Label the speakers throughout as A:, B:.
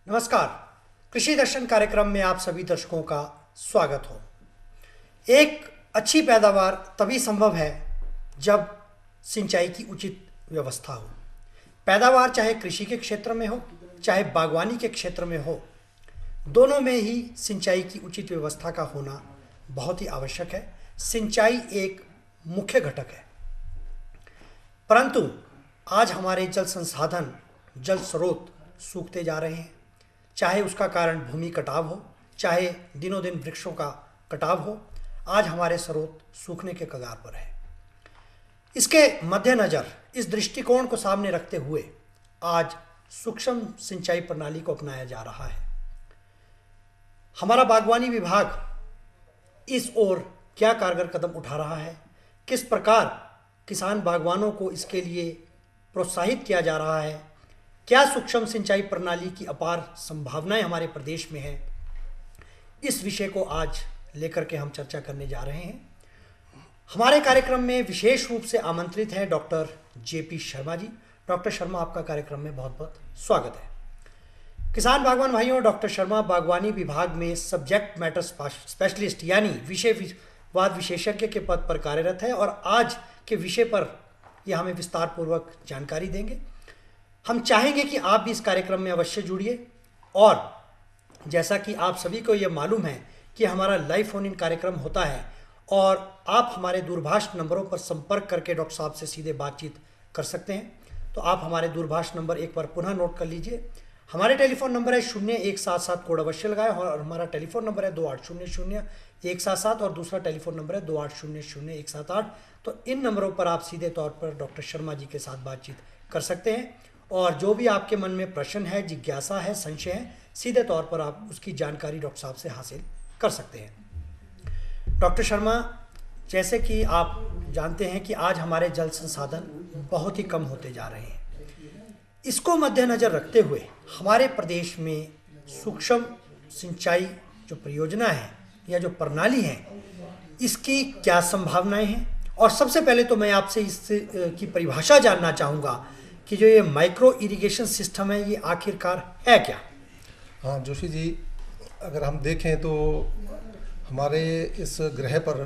A: नमस्कार। कृषि दर्शन कार्यक्रम में आप सभी दर्शकों का स्वागत हो। एक अच्छी पैदावार तभी संभव है जब सिंचाई की उचित व्यवस्था हो। पैदावार चाहे कृषि के क्षेत्र में हो चाहे बागवानी के क्षेत्र में हो, दोनों में ही सिंचाई की उचित व्यवस्था का होना बहुत ही आवश्यक है। सिंचाई एक मुख्य घटक है, परंतु आज हमारे जल संसाधन, जल स्रोत सूखते जा रहे हैं। चाहे उसका कारण भूमि कटाव हो, चाहे दिनों दिन वृक्षों का कटाव हो, आज हमारे स्रोत सूखने के कगार पर है। इसके मद्देनज़र इस दृष्टिकोण को सामने रखते हुए आज सूक्ष्म सिंचाई प्रणाली को अपनाया जा रहा है। हमारा बागवानी विभाग इस ओर क्या कारगर कदम उठा रहा है, किस प्रकार किसान बागवानों को इसके लिए प्रोत्साहित किया जा रहा है, क्या सूक्ष्म सिंचाई प्रणाली की अपार संभावनाएं हमारे प्रदेश में हैं, इस विषय को आज लेकर के हम चर्चा करने जा रहे हैं। हमारे कार्यक्रम में विशेष रूप से आमंत्रित हैं doctor JP Sharma ji. Doctor Sharma, आपका कार्यक्रम में बहुत बहुत स्वागत है। किसान बागवान भाइयों, डॉक्टर शर्मा बागवानी विभाग में सब्जेक्ट मैटर स्पेशलिस्ट यानी विषयवाद विशेषज्ञ के पद पर कार्यरत है और आज के विषय पर यह हमें विस्तार पूर्वक जानकारी देंगे। हम चाहेंगे कि आप भी इस कार्यक्रम में अवश्य जुड़िए और जैसा कि आप सभी को ये मालूम है कि हमारा लाइव फोन इन कार्यक्रम होता है और आप हमारे दूरभाष नंबरों पर संपर्क करके डॉक्टर साहब से सीधे बातचीत कर सकते हैं। तो आप हमारे दूरभाष नंबर एक बार पुनः नोट कर लीजिए। हमारे टेलीफोन नंबर है 0177 कोड अवश्य लगाएं और हमारा टेलीफोन नंबर है 28000177 और दूसरा टेलीफोन नंबर है 28000178। तो इन नंबरों पर आप सीधे तौर पर डॉक्टर शर्मा जी के साथ बातचीत कर सकते हैं और जो भी आपके मन में प्रश्न है, जिज्ञासा है, संशय है, सीधे तौर पर आप उसकी जानकारी डॉक्टर साहब से हासिल कर सकते हैं। डॉक्टर शर्मा, जैसे कि आप जानते हैं कि आज हमारे जल संसाधन बहुत ही कम होते जा रहे हैं। इसको मद्देनज़र रखते हुए हमारे प्रदेश में सूक्ष्म सिंचाई जो परियोजना है या जो प्रणाली है, इसकी क्या संभावनाएं हैं? और सबसे पहले तो मैं आपसे इसकी परिभाषा जानना चाहूँगा कि जो ये माइक्रो इरिगेशन सिस्टम है, ये आखिरकार है क्या?
B: हाँ जोशी जी, अगर हम देखें तो हमारे इस ग्रह पर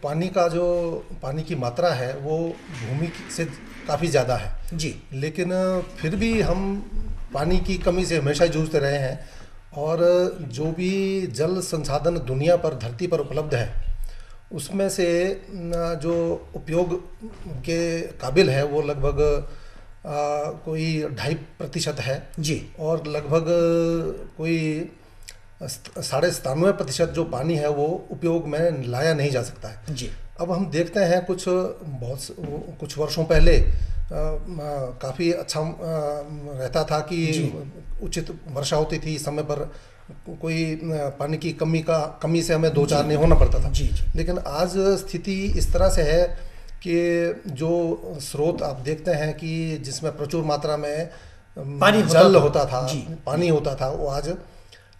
B: पानी की मात्रा है वो भूमि से काफ़ी ज़्यादा है
A: जी,
B: लेकिन फिर भी हम पानी की कमी से हमेशा जूझते रहे हैं और जो भी जल संसाधन दुनिया पर, धरती पर उपलब्ध है, उसमें से जो उपयोग के काबिल है वो लगभग कोई 2.5% है
A: जी,
B: और लगभग कोई 97.5% जो पानी है वो उपयोग में लाया नहीं जा सकता है
A: जी।
B: अब हम देखते हैं कुछ वर्षों पहले काफ़ी अच्छा रहता था कि उचित वर्षा होती थी, समय पर कोई पानी की कमी से हमें दो चार नहीं होना पड़ता था
A: जी।
B: लेकिन आज स्थिति इस तरह से है कि जो स्रोत आप देखते हैं कि जिसमें प्रचुर मात्रा में जल होता था, पानी होता था, वो आज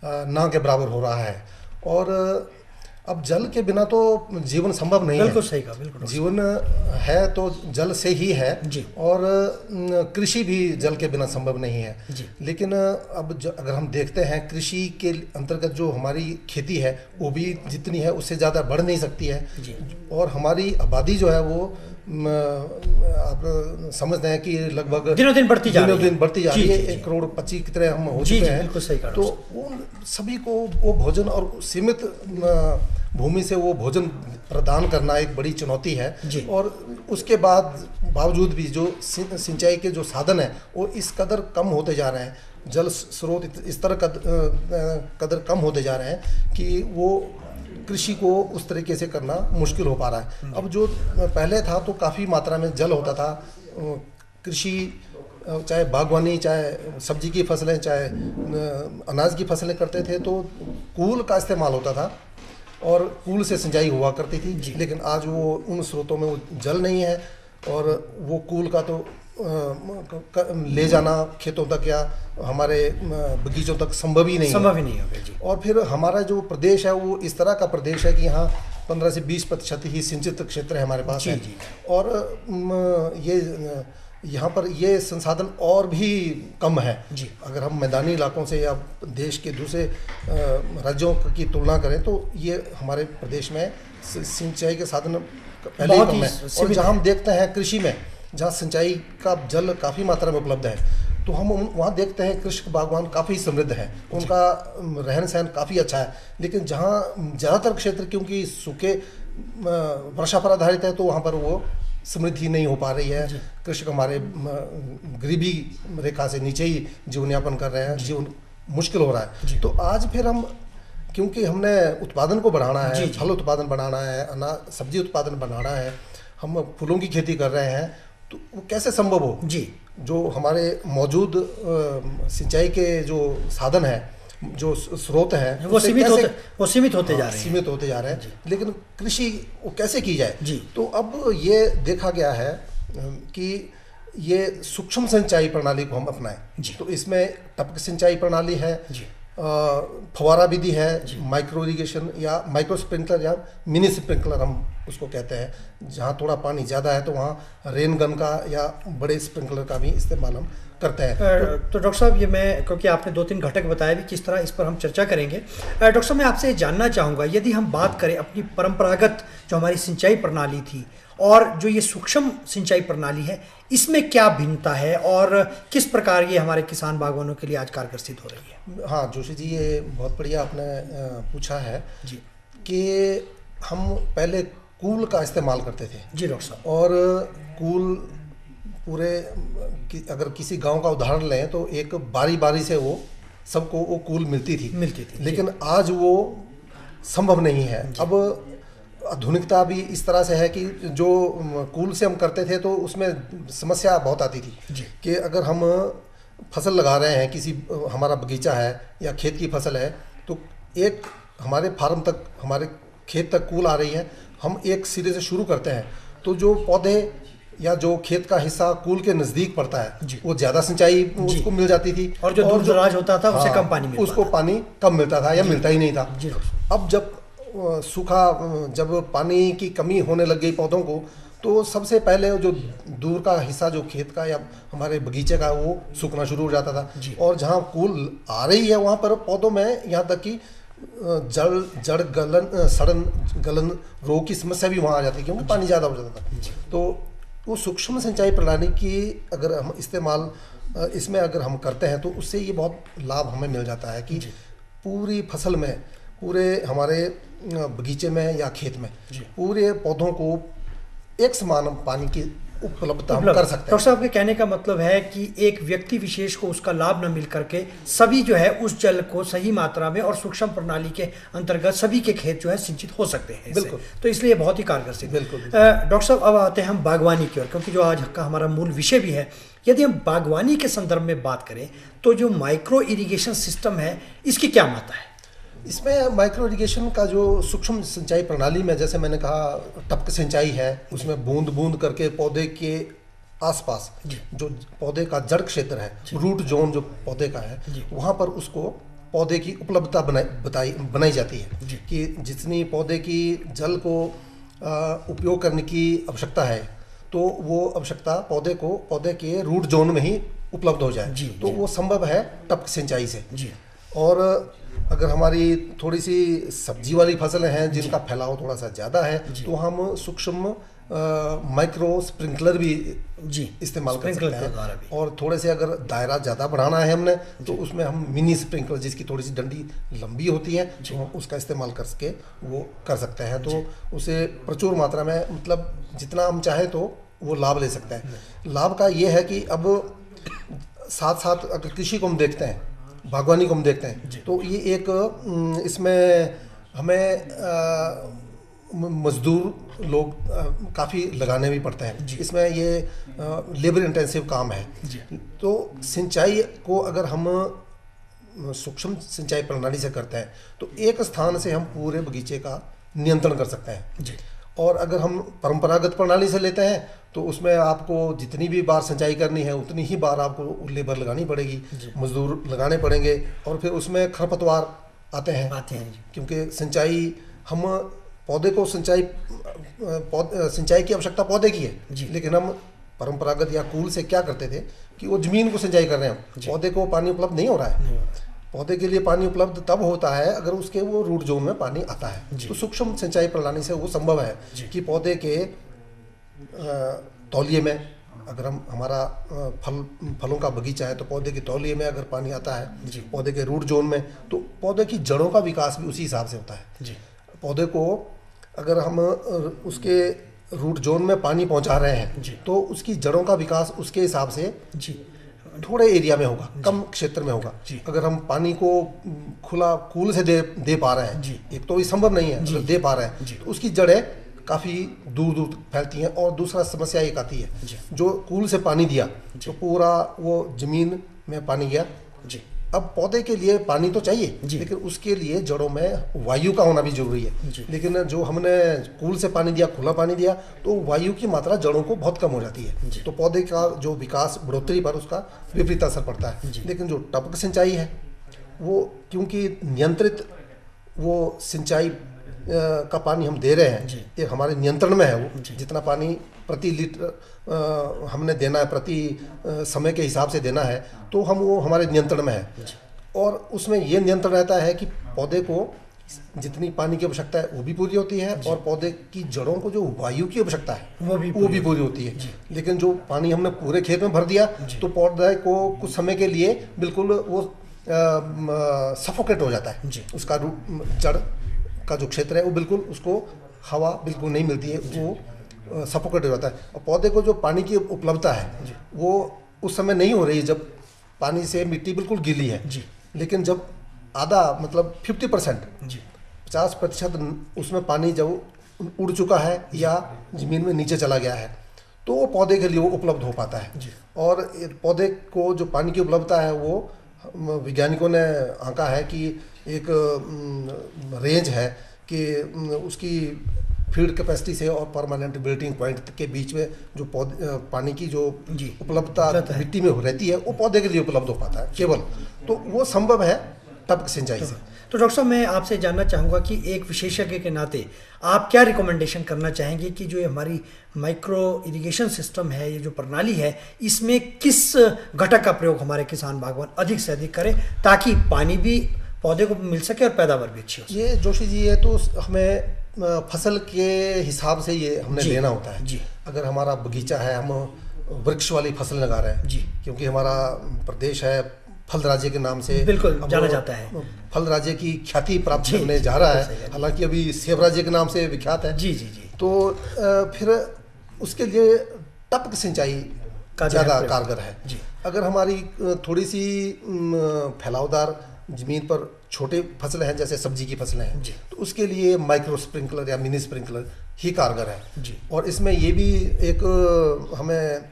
B: ना के बराबर हो रहा है और अब जल के बिना तो जीवन संभव नहीं है।
A: बिल्कुल सही कहा, बिल्कुल।
B: जीवन है तो जल से ही है
A: जी।
B: और कृषि भी जल के बिना संभव नहीं है
A: जी।
B: लेकिन अब अगर हम देखते हैं कृषि के अंतर्गत जो हमारी खेती है वो भी जितनी है उससे ज़्यादा बढ़ नहीं सकती है
A: जी।
B: और हमारी आबादी जो है वो आप समझते हैं कि लगभग
A: दिनों दिन बढ़ती जा रही है।
B: 1 करोड़ 25 की तरह हम हो चुके हैं।
A: बिल्कुल सही कहा।
B: तो उन सभी को वो भोजन और सीमित भूमि से वो भोजन प्रदान करना एक बड़ी चुनौती है और उसके बावजूद भी जो सिंचाई के जो साधन है वो इस कदर कम होते जा रहे हैं, जल स्रोत इस तरह कदर कम होते जा रहे हैं कि वो कृषि को उस तरीके से करना मुश्किल हो पा रहा है। अब जो पहले था तो काफ़ी मात्रा में जल होता था, कृषि चाहे बागवानी, चाहे सब्जी की फसलें, चाहे अनाज की फसलें करते थे तो कूल का इस्तेमाल होता था और कूल से सिंचाई हुआ करती थी लेकिन आज वो उन स्रोतों में वो जल नहीं है और वो कूल का तो ले जाना खेतों तक या हमारे बगीचों तक संभव ही नहीं
A: होगा जी।
B: और फिर हमारा जो प्रदेश है वो इस तरह का प्रदेश है कि यहाँ 15 से 20% ही सिंचित क्षेत्र है हमारे पास है और ये यहाँ पर ये संसाधन और भी कम है
A: जी।
B: अगर हम मैदानी इलाकों से या देश के दूसरे राज्यों की तुलना करें तो ये हमारे प्रदेश में सिंचाई के साधन पहले ही
A: बहुत
B: कम
A: ही
B: है। और
A: सीमित
B: जहाँ
A: है।
B: हम देखते हैं कृषि में, जहाँ सिंचाई का जल काफ़ी मात्रा में उपलब्ध है, तो हम वहाँ देखते हैं कृषक बागवान काफ़ी समृद्ध हैं, उनका रहन सहन काफ़ी अच्छा है। लेकिन जहाँ ज़्यादातर क्षेत्र क्योंकि सूखे वर्षा पर आधारित है तो वहाँ पर वो समृद्धि नहीं हो पा रही है। कृषक हमारे गरीबी रेखा से नीचे ही जीवन यापन कर रहे हैं, जीवन मुश्किल हो रहा है। तो आज फिर हम, क्योंकि हमने उत्पादन को बढ़ाना है, फल उत्पादन बढ़ाना है, अनाज सब्जी उत्पादन बढ़ाना है, हम फूलों की खेती कर रहे हैं, तो वो कैसे संभव हो
A: जी।
B: जो हमारे मौजूद सिंचाई के जो साधन है, जो स्रोत हैं,
A: वो सीमित होते जा रहे हैं।
B: सीमित होते जा रहे हैं। लेकिन कृषि वो कैसे की जाए?
A: जी।
B: तो अब ये देखा गया है कि ये सूक्ष्म सिंचाई प्रणाली को हम अपनाएं। तो इसमें टपक सिंचाई प्रणाली है, फवारा विधि है, माइक्रो इरिगेशन या माइक्रो स्प्रिंकलर या मिनी स्प्रिंकलर हम उसको कहते हैं। जहाँ थोड़ा पानी ज़्यादा है तो वहाँ रेन गन का या बड़े स्प्रिंकलर का भी इस्तेमाल हम करते हैं।
A: तो डॉक्टर साहब, ये मैं, क्योंकि आपने 2-3 घटक बताए भी किस तरह, इस पर हम चर्चा करेंगे। डॉक्टर साहब, मैं आपसे जानना चाहूँगा, यदि हम बात करें अपनी परंपरागत जो हमारी सिंचाई प्रणाली थी और जो ये सूक्ष्म सिंचाई प्रणाली है, इसमें क्या भिन्नता है और किस प्रकार ये हमारे किसान बागवानों के लिए आज कारगर सिद्ध हो रही है?
B: हाँ जोशी जी, ये बहुत बढ़िया आपने पूछा है
A: जी
B: कि हम पहले कूल का इस्तेमाल करते थे।
A: जी डॉक्टर साहब।
B: और कूल पूरे अगर किसी गांव का उदाहरण लें तो एक बारी बारी से वो सबको वो कूल मिलती थी। लेकिन आज वो संभव नहीं है। अब आधुनिकता भी इस तरह से है कि जो कूल से हम करते थे तो उसमें समस्या बहुत आती थी कि अगर हम फसल लगा रहे हैं, किसी हमारा बगीचा है या खेत की फसल है, तो एक हमारे फार्म तक, हमारे खेत तक कूल आ रही है, हम एक सिरे से शुरू करते हैं, तो जो पौधे या जो खेत का हिस्सा कूल के नज़दीक पड़ता है वो ज़्यादा सिंचाई उसको मिल जाती थी,
A: और जो दूर दराज होता था उसे कम पानी
B: उसको पानी कम मिलता था या मिलता ही नहीं था। अब जब सूखा, जब पानी की कमी होने लग गई पौधों को, तो सबसे पहले जो दूर का हिस्सा जो खेत का या हमारे बगीचे का, वो सूखना शुरू हो जाता था। और जहाँ कूल आ रही है वहाँ पर पौधों में यहाँ तक कि जड़ गलन, सड़न गलन रोग की समस्या भी वहाँ आ जाती है क्योंकि पानी ज़्यादा हो जाता था। तो वो सूक्ष्म सिंचाई प्रणाली की अगर हम इस्तेमाल इसमें अगर हम करते हैं तो उससे ये बहुत लाभ हमें मिल जाता है कि पूरी फसल में, पूरे हमारे बगीचे में या खेत में पूरे पौधों को एक समान पानी की उपलब्धता हम कर सकते हैं।
A: डॉक्टर साहब के कहने का मतलब है कि एक व्यक्ति विशेष को उसका लाभ न मिल करके सभी जो है उस जल को सही मात्रा में और सूक्ष्म प्रणाली के अंतर्गत सभी के खेत जो है सिंचित हो सकते हैं।
B: बिल्कुल।
A: तो इसलिए बहुत ही कारगर सिद्ध।
B: बिल्कुल।
A: डॉक्टर साहब, अब आते हैं हम बागवानी की ओर, क्योंकि जो आज का हमारा मूल विषय भी है। यदि हम बागवानी के संदर्भ में बात करें तो जो माइक्रो इरिगेशन सिस्टम है, इसकी क्या महत्ता है?
B: इसमें माइक्रो इरिगेशन का जो सूक्ष्म सिंचाई प्रणाली में, जैसे मैंने कहा टपक सिंचाई है, उसमें बूंद बूंद करके पौधे के आसपास जो पौधे का जड़ क्षेत्र है, रूट जोन जो पौधे का है, वहाँ पर उसको पौधे की उपलब्धता बनाई जाती है कि जितनी पौधे की जल को उपयोग करने की आवश्यकता है, तो वो आवश्यकता पौधे के रूट जोन में ही उपलब्ध हो जाए। तो वो संभव है टपक सिंचाई से। और अगर हमारी थोड़ी सी सब्जी वाली फसलें हैं जिनका फैलाव थोड़ा सा ज़्यादा है, तो हम सूक्ष्म माइक्रो स्प्रिंकलर भी इस्तेमाल कर सकते हैं। और थोड़े से अगर दायरा ज़्यादा बढ़ाना है हमने, तो उसमें हम मिनी स्प्रिंकलर, जिसकी थोड़ी सी डंडी लंबी होती है, तो हम उसका इस्तेमाल करके वो कर सकते हैं। तो उसे प्रचुर मात्रा में, मतलब जितना हम चाहें तो वो लाभ ले सकते हैं। लाभ का ये है कि अब साथ साथ अगर कृषि को हम देखते हैं, बागवानी को हम देखते हैं, तो ये एक इसमें हमें मजदूर लोग काफ़ी लगाने भी पड़ते हैं। इसमें ये लेबर इंटेंसिव काम है। तो सिंचाई को अगर हम सूक्ष्म सिंचाई प्रणाली से करते हैं तो एक स्थान से हम पूरे बगीचे का नियंत्रण कर सकते हैं। और अगर हम परंपरागत प्रणाली से लेते हैं तो उसमें आपको जितनी भी बार सिंचाई करनी है उतनी ही बार आपको लेबर लगानी पड़ेगी, मजदूर लगाने पड़ेंगे, और फिर उसमें खरपतवार आते हैं क्योंकि सिंचाई, हम पौधे को सिंचाई की आवश्यकता पौधे की है, लेकिन हम परंपरागत या कूल से क्या करते थे कि वो जमीन को सिंचाई कर रहे हैं, पौधे को पानी उपलब्ध नहीं हो रहा है। पौधे के लिए पानी उपलब्ध तब होता है अगर उसके वो रूट जोन में पानी आता है। तो सूक्ष्म सिंचाई प्रणाली से वो संभव है कि पौधे के तौलिए में, अगर हमारा फलों का बगीचा है तो पौधे के तौलिए में अगर पानी आता है, पौधे के रूट जोन में, तो पौधे की जड़ों का विकास भी उसी हिसाब से होता है। पौधे को अगर हम उसके रूट जोन में पानी पहुंचा रहे हैं तो उसकी जड़ों का विकास उसके हिसाब से थोड़े एरिया में होगा, कम क्षेत्र में होगा। अगर हम पानी को खुला कूल से दे पा रहे हैं, एक तो ये संभव नहीं है, अगर दे पा रहे हैं तो उसकी जड़ें काफ़ी दूर दूर फैलती हैं। और दूसरा समस्या एक आती है, जो कूल से पानी दिया तो पूरा वो जमीन में पानी गया। अब पौधे के लिए पानी तो चाहिए, लेकिन उसके लिए जड़ों में वायु का होना भी जरूरी है। लेकिन जो हमने कूल से पानी दिया, खुला पानी दिया, तो वायु की मात्रा जड़ों को बहुत कम हो जाती है, तो पौधे का जो विकास बढ़ोतरी पर उसका विपरीत असर पड़ता है। लेकिन जो टपक सिंचाई है वो क्योंकि नियंत्रित वो सिंचाई का पानी हम दे रहे हैं, ये हमारे नियंत्रण में है। वो जितना पानी प्रति लीटर हमने देना है, प्रति समय के हिसाब से देना है, तो हम वो हमारे नियंत्रण में है। और उसमें ये नियंत्रण रहता है कि पौधे को जितनी पानी की आवश्यकता है वो भी पूरी होती है, और पौधे की जड़ों को जो वायु की आवश्यकता है वो भी पूरी होती है। लेकिन जो पानी हमने पूरे खेत में भर दिया तो पौधे को कुछ समय के लिए बिल्कुल वो सफोकेट हो जाता है, उसका जड़ का जो क्षेत्र है वो बिल्कुल, उसको हवा बिल्कुल नहीं मिलती है, वो सफोकेट हो जाता है। और पौधे को जो पानी की उपलब्धता है वो उस समय नहीं हो रही है जब पानी से मिट्टी बिल्कुल गीली है। लेकिन जब आधा मतलब 50%, 50% उसमें पानी जब उड़ चुका है या ज़मीन में नीचे चला गया है तो वो पौधे के लिए वो उपलब्ध हो पाता है। और पौधे को जो पानी की उपलब्धता है वो वैज्ञानिकों ने आंका है कि एक रेंज है कि उसकी फीड कैपेसिटी से और परमानेंट विल्टिंग पॉइंट के बीच में जो पानी की जो उपलब्धता मिट्टी में रहती है वो पौधे के लिए उपलब्ध हो पाता है केवल, तो वो संभव है टपक सिंचाई से।
A: तो डॉक्टर साहब, मैं आपसे जानना चाहूँगा कि एक विशेषज्ञ के नाते आप क्या रिकमेंडेशन करना चाहेंगे कि जो ये हमारी माइक्रो इरिगेशन सिस्टम है, ये जो प्रणाली है, इसमें किस घटक का प्रयोग हमारे किसान बागवान अधिक से अधिक करें ताकि पानी भी पौधे को मिल सके और पैदावार भी अच्छी हो सके?
B: ये जोशी जी, ये तो हमें फसल के हिसाब से ये हमने लेना होता है। अगर हमारा बगीचा है, हम वृक्ष वाली फसल लगा रहे हैं, क्योंकि हमारा प्रदेश है फल राज्य के नाम से
A: बिल्कुल जाना जाता है,
B: फल राज्य की ख्याति प्राप्त करने जा रहा है, हालांकि अभी सेब राज्य के नाम से विख्यात है। तो फिर उसके लिए टपक सिंचाई ज़्यादा कारगर है। अगर हमारी थोड़ी सी फैलावदार ज़मीन पर छोटे फसलें हैं, जैसे सब्जी की फसलें हैं, तो उसके लिए माइक्रो स्प्रिंकलर या मिनी स्प्रिंकलर ही कारगर है। और इसमें ये भी एक हमें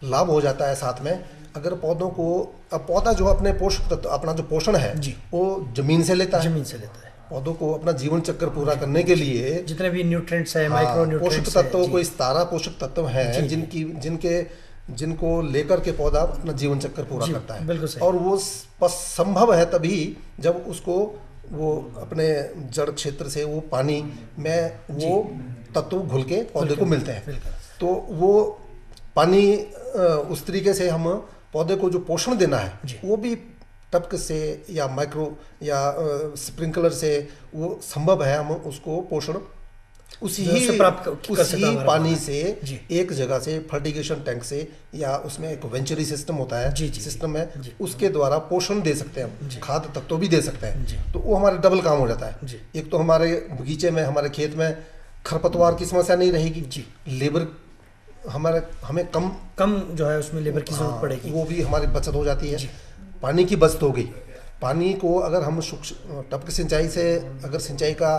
B: लाभ हो जाता है साथ में, अगर पौधों को, अब पौधा जो अपने पोषक तत्व, अपना जो पोषण है वो जमीन से लेता है। पौधों को अपना जीवन चक्र पूरा करने के लिए
A: जितने भी न्यूट्रिएंट्स है, माइक्रो न्यूट्रिएंट्स,
B: पोषक तत्वों को, इस 17 पोषक तत्व हैं जिनको लेकर के पौधा अपना जीवन चक्र पूरा करता है। और वो संभव है तभी जब उसको वो अपने जड़ क्षेत्र से वो पानी में वो तत्व घुल के पौधे को मिलते हैं। तो वो पानी उस तरीके से हम पौधे को जो पोषण देना है वो भी टपक से या माइक्रो या स्प्रिंकलर से वो संभव है। हम उसको पोषण उसी पानी से एक जगह से फर्टिगेशन टैंक से या उसमें एक वेंचुरी सिस्टम होता है, सिस्टम है, उसके द्वारा पोषण दे सकते हैं, खाद्य तत्व भी दे सकते हैं। तो वो हमारे डबल काम हो जाता है। एक तो हमारे बगीचे में, हमारे खेत में खरपतवार की समस्या नहीं रहेगी, लेबर हमें कम जो है उसमें लेबर की जरूरत पड़ेगी, वो भी हमारी बचत हो जाती है। पानी की बचत हो गई। पानी को अगर हम टपक सिंचाई से अगर सिंचाई का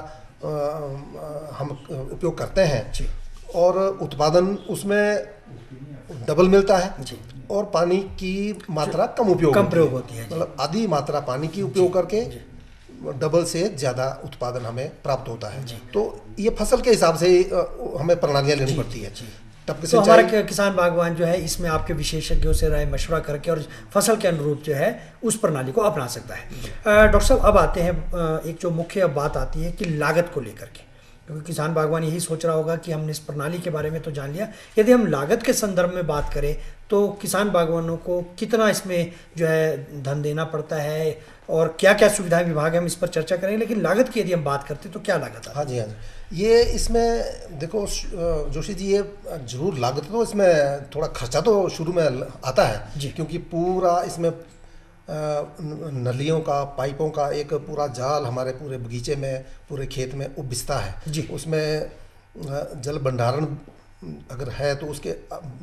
B: हम उपयोग करते हैं और उत्पादन उसमें डबल मिलता है और पानी की मात्रा कम प्रयोग होती है, मतलब आधी मात्रा पानी की उपयोग करके डबल से ज़्यादा उत्पादन हमें प्राप्त होता है। तो ये फसल के हिसाब से हमें प्रणालियाँ लेनी पड़ती है।
A: तो हमारे किसान बागवान जो है इसमें आपके विशेषज्ञों से राय मशवरा करके और फसल के अनुरूप जो है उस प्रणाली को अपना सकता है। डॉक्टर साहब, अब आते हैं, एक जो मुख्य बात आती है कि लागत को लेकर के क्योंकि किसान बागवान यही सोच रहा होगा कि हमने इस प्रणाली के बारे में तो जान लिया, यदि हम लागत के संदर्भ में बात करें तो किसान बागवानों को कितना इसमें जो है धन देना पड़ता है और क्या क्या सुविधाएं विभाग है, हम इस पर चर्चा करेंगे। लेकिन लागत की यदि हम बात करते तो क्या लागत है?
B: हाँ जी, हाँ जी, ये इसमें देखो जोशी जी, ये जरूर लागत तो इसमें थोड़ा खर्चा तो शुरू में आता है
A: जी,
B: क्योंकि पूरा इसमें नलियों का, पाइपों का एक पूरा जाल हमारे पूरे बगीचे में, पूरे खेत में बिछता है
A: जी।
B: उसमें जल भंडारण अगर है तो उसके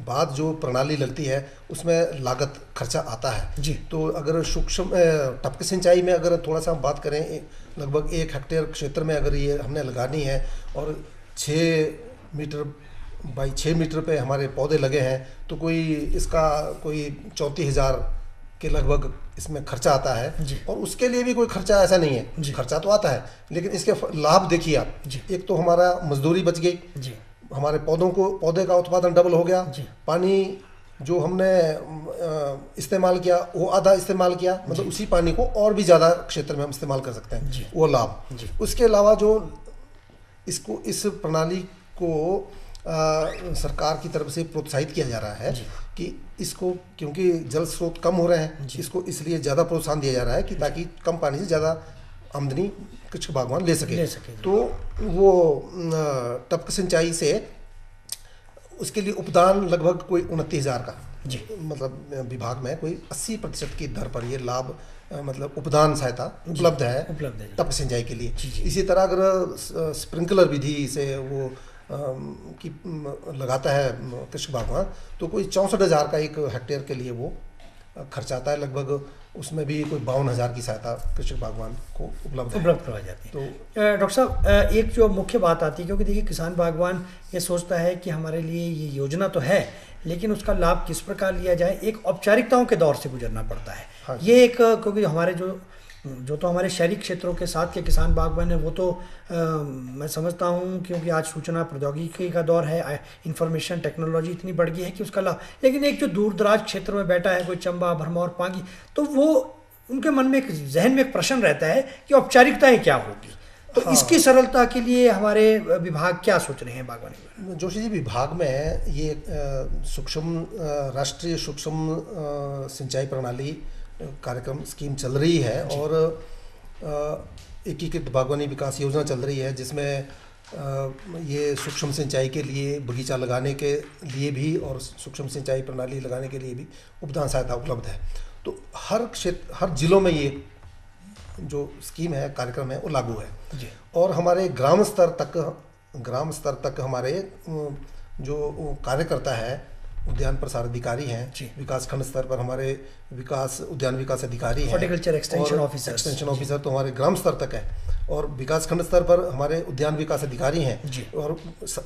B: बाद जो प्रणाली लगती है उसमें लागत खर्चा आता है
A: जी।
B: तो अगर सूक्ष्म टपक सिंचाई में अगर थोड़ा सा हम बात करें, लगभग 1 हेक्टेयर क्षेत्र में अगर ये हमने लगानी है और 6 मीटर बाई 6 मीटर पे हमारे पौधे लगे हैं तो कोई इसका कोई 34,000 के लगभग इसमें खर्चा आता है
A: जी।
B: और उसके लिए भी कोई खर्चा ऐसा नहीं है, खर्चा तो आता है लेकिन इसके लाभ देखिए आप, एक तो हमारा मजदूरी बच गई जी, हमारे पौधे का उत्पादन डबल हो गया, पानी जो हमने इस्तेमाल किया वो आधा इस्तेमाल किया, मतलब उसी पानी को और भी ज़्यादा क्षेत्र में हम इस्तेमाल कर सकते हैं, वो लाभ। उसके अलावा जो इसको इस प्रणाली को सरकार की तरफ से प्रोत्साहित किया जा रहा है कि इसको, क्योंकि जल स्रोत कम हो रहे हैं, इसको इसलिए ज़्यादा प्रोत्साहन दिया जा रहा है कि ताकि कम पानी से ज़्यादा आमदनी कृषक बागवान ले सके। तो वो टपक सिंचाई से उसके लिए उपदान लगभग कोई 29,000 का जी, मतलब विभाग में कोई 80% की दर पर ये लाभ मतलब उपदान सहायता उपलब्ध है टपक सिंचाई के लिए। इसी तरह अगर स्प्रिंकलर विधि से वो की लगाता है कृषक बागवान तो कोई 64,000 का 1 हेक्टेयर के लिए वो खर्चा आता है, लगभग उसमें भी कोई 52,000 की सहायता कृषक बागवान को उपलब्ध करवाई जाती है। तो
A: डॉक्टर साहब, एक जो मुख्य बात आती है, क्योंकि देखिए किसान बागवान ये सोचता है कि हमारे लिए ये योजना तो है लेकिन उसका लाभ किस प्रकार लिया जाए, एक औपचारिकताओं के दौर से गुजरना पड़ता है। हाँ, ये एक, क्योंकि हमारे जो तो हमारे शहरी क्षेत्रों के साथ के किसान बागवान है वो तो मैं समझता हूँ, क्योंकि आज सूचना प्रौद्योगिकी का दौर है, इंफॉर्मेशन टेक्नोलॉजी इतनी बढ़ गई है कि उसका लाभ, लेकिन एक जो दूर दराज क्षेत्र में बैठा है कोई चंबा, भरमौर, पांगी, तो वो उनके मन में जहन में एक प्रश्न रहता है कि औपचारिकताएँ क्या होगी। तो हाँ, इसकी सरलता के लिए हमारे विभाग क्या सोच रहे हैं बागवानी?
B: जोशी जी, विभाग में ये सूक्ष्म राष्ट्रीय सूक्ष्म सिंचाई प्रणाली कार्यक्रम स्कीम चल रही है और एकीकृत बागवानी विकास योजना चल रही है जिसमें ये सूक्ष्म सिंचाई के लिए, बगीचा लगाने के लिए भी और सूक्ष्म सिंचाई प्रणाली लगाने के लिए भी उपदान सहायता उपलब्ध है। तो हर क्षेत्र, हर जिलों में ये जो स्कीम है, कार्यक्रम है, वो लागू है जी। और हमारे ग्राम स्तर तक हमारे जो कार्यकर्ता है, उद्यान प्रसार अधिकारी हैं, विकास खंड स्तर पर हमारे उद्यान विकास अधिकारी हैं,
A: हॉर्टिकल्चर एक्सटेंशन
B: ऑफिसर तो हमारे ग्राम स्तर तक है और विकास खंड स्तर पर हमारे उद्यान विकास अधिकारी हैं और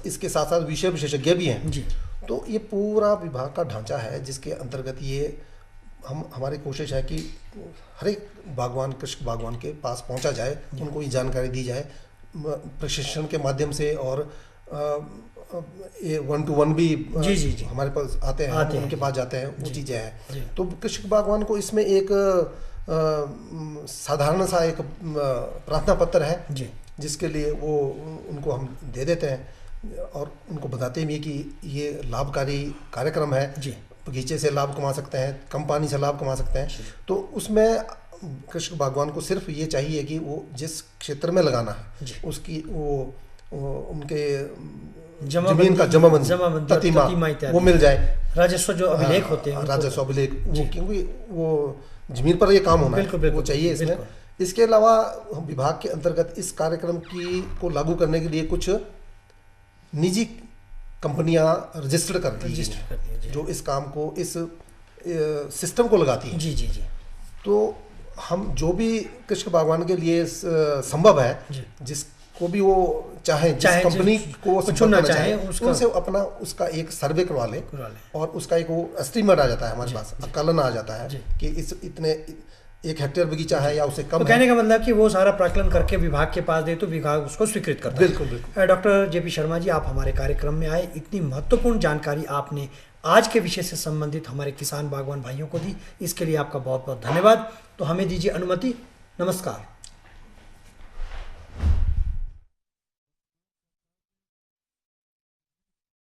B: इसके साथ साथ विषय विशेषज्ञ भी हैं जी। तो ये पूरा विभाग का ढांचा है जिसके अंतर्गत ये हमारी कोशिश है कि हर एक बागवान, कृषक बागवान के पास पहुंचा जाए, उनको ये जानकारी दी जाए प्रशिक्षण के माध्यम से और ये 1-to-1 भी जी हमारे पास आते हैं, उनके पास जाते हैं, वो चीज़ें हैं। तो कृषक बागवान को इसमें एक साधारण सा एक प्रार्थना पत्र है जी, जिसके लिए वो उनको हम दे देते हैं और उनको बताते भी कि ये लाभकारी कार्यक्रम है जी, बगीचे से लाभ कमा सकते हैं, कम पानी से लाभ कमा सकते हैं। तो उसमें कृषक बागवान को सिर्फ ये चाहिए कि वो जिस क्षेत्र में लगाना है उसकी वो उनके जमीन का जमाबंदी वो मिल जाए,
A: राजस्व जो अभिलेख होते हैं,
B: राजस्व अभिलेख, वो क्योंकि वो जमीन पर ये काम होना है, वो चाहिए इसमें। इसके अलावा विभाग के अंतर्गत इस कार्यक्रम को लागू करने के लिए कुछ निजी कंपनियां रजिस्टर्ड करती हैं जो इस काम को, इस सिस्टम को लगाती हैं जी। तो हम जो भी कृषक बागवान के लिए संभव है, जिसको भी वो चाहे जिस कंपनी को चुनना चाहे उनसे अपना उसका एक सर्वे करवा ले और उसका एक वो एस्टीमेट आ जाता है हमारे पास, आकलन आ जाता है कि इस इतने 1 हेक्टेयर बगीचा है या उसे कम।
A: तो कहने का मतलब कि वो सारा प्राकलन करके विभाग के पास दे तो विभाग उसको स्वीकृत करता है।
B: बिल्कुल।
A: डॉक्टर JP शर्मा जी, आप हमारे कार्यक्रम में आए, इतनी महत्वपूर्ण जानकारी आपने आज के विषय से संबंधित हमारे किसान बागवान भाइयों को दी, इसके लिए आपका बहुत बहुत धन्यवाद। तो हमें दीजिए अनुमति, नमस्कार।